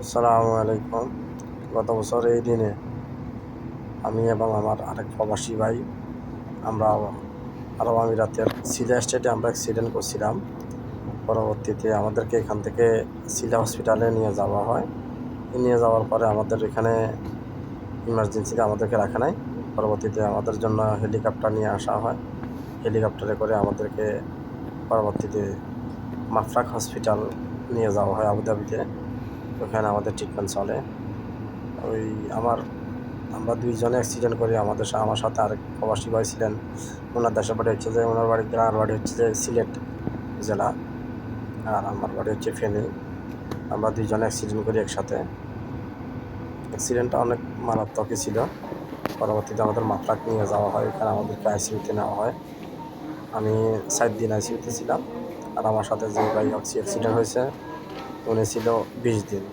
আসসালামু আলাইকুম। গত বছর এই দিনে আমি এবং আমার আরেক প্রবাসী ভাই আমরা আরব আমিরাতের সিলা স্টেটে আমরা অ্যাক্সিডেন্ট করছিলাম। পরবর্তীতে আমাদেরকে এখান থেকে সিলা হসপিটালে নিয়ে যাওয়া হয়। নিয়ে যাওয়ার পরে আমাদের এখানে ইমার্জেন্সিতে আমাদেরকে রাখা নাই। পরবর্তীতে আমাদের জন্য হেলিকপ্টার নিয়ে আসা হয়। হেলিকপ্টারে করে আমাদেরকে পরবর্তীতে মাফরাক হসপিটাল নিয়ে যাওয়া হয় আবুধাবিতে। ওখানে আমাদের ট্রিটমেন্ট চলে। ওই আমার আমরা ২ জনে অ্যাক্সিডেন্ট করি। আমার সাথে আরেক প্রবাসী ভাই ছিলেন। ওনার দেশের বাড়ি হচ্ছে যে ওনার গ্রামের বাড়ি হচ্ছে যে সিলেট জেলা। আর আমার বাড়ি হচ্ছে ফেনী। আমরা ২ জনে অ্যাক্সিডেন্ট করি একসাথে। অ্যাক্সিডেন্টটা অনেক মারাত্মকই ছিল। পরবর্তীতে আমাদের মাফরাক নিয়ে যাওয়া হয়। ওখানে আমাদেরকে আইসিইউতে নেওয়া হয়। আমি ৭ দিন আইসিইউতে ছিলাম। আর আমার সাথে যে ভাই অ্যাক্সিডেন্ট হয়েছে উনি ছিল ২০ দিন।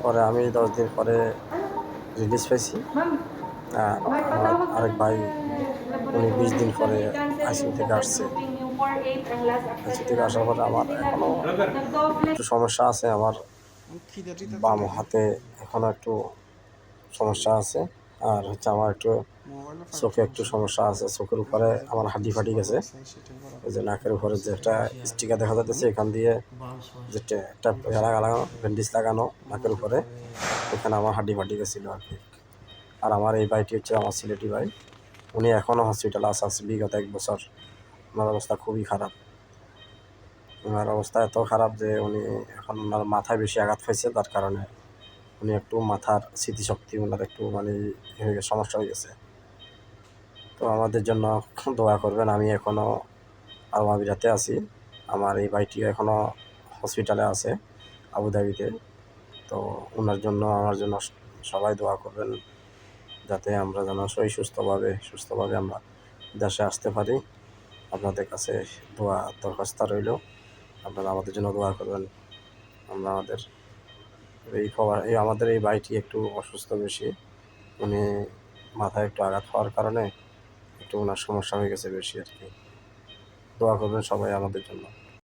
পরে আমি ১০ দিন পরে রিলিজ পাইছি। আর আমার আরেক ভাই উনি ২০ দিন পরে আইসিইউ থেকে আসছে। আইসিইউ থেকে আসার পরে আমার এখনও একটু সমস্যা আছে। আমার বাম হাতে এখনও একটু সমস্যা আছে। আর হচ্ছে আমার একটু চোখে একটু সমস্যা আছে। চোখের উপরে আমার হাড্ডি ফাটি গেছে। ওই যে নাকের উপরে যে একটা স্টিকার দেখা যাচ্ছে এখান দিয়ে যে একটা লাগানো ব্যান্ডেজ লাগানো নাকের উপরে, ওখানে আমার হাড্ডি ফাটি গেছিলো আর কি। আর আমার এই ভাইটি হচ্ছে আমার সিলেটি ভাই। উনি এখনও হসপিটালে আছে বিগত ১ বছর। ওনার অবস্থা খুবই খারাপ। ওনার অবস্থা এত খারাপ যে উনি এখন ওনার মাথায় বেশি আঘাত পাইছে, তার কারণে উনি একটু মাথার স্মৃতিশক্তি ওনার একটু মানে হয়ে গেছে, সমস্যা হয়ে গেছে। তো আমাদের জন্য দোয়া করবেন। আমি এখনও আরব আমিরাতে আছি। আমার এই ভাইটিও এখনও হসপিটালে আছে আবুধাবিতে। তো ওনার জন্য আমার জন্য সবাই দোয়া করবেন, যাতে আমরা যেন সুস্থভাবে আমরা দেশে আসতে পারি। আপনাদের কাছে দোয়া দরখাস্ত রইল। আপনারা আমাদের জন্য দোয়া করবেন। আমরা আমাদের এই ভাইটি একটু অসুস্থ বেশি। উনি মাথায় একটু আঘাত পাওয়ার কারণে একটু ওনার সমস্যা হয়ে গেছে বেশি আর কি। দোয়া করবেন সবাই আমাদের জন্য।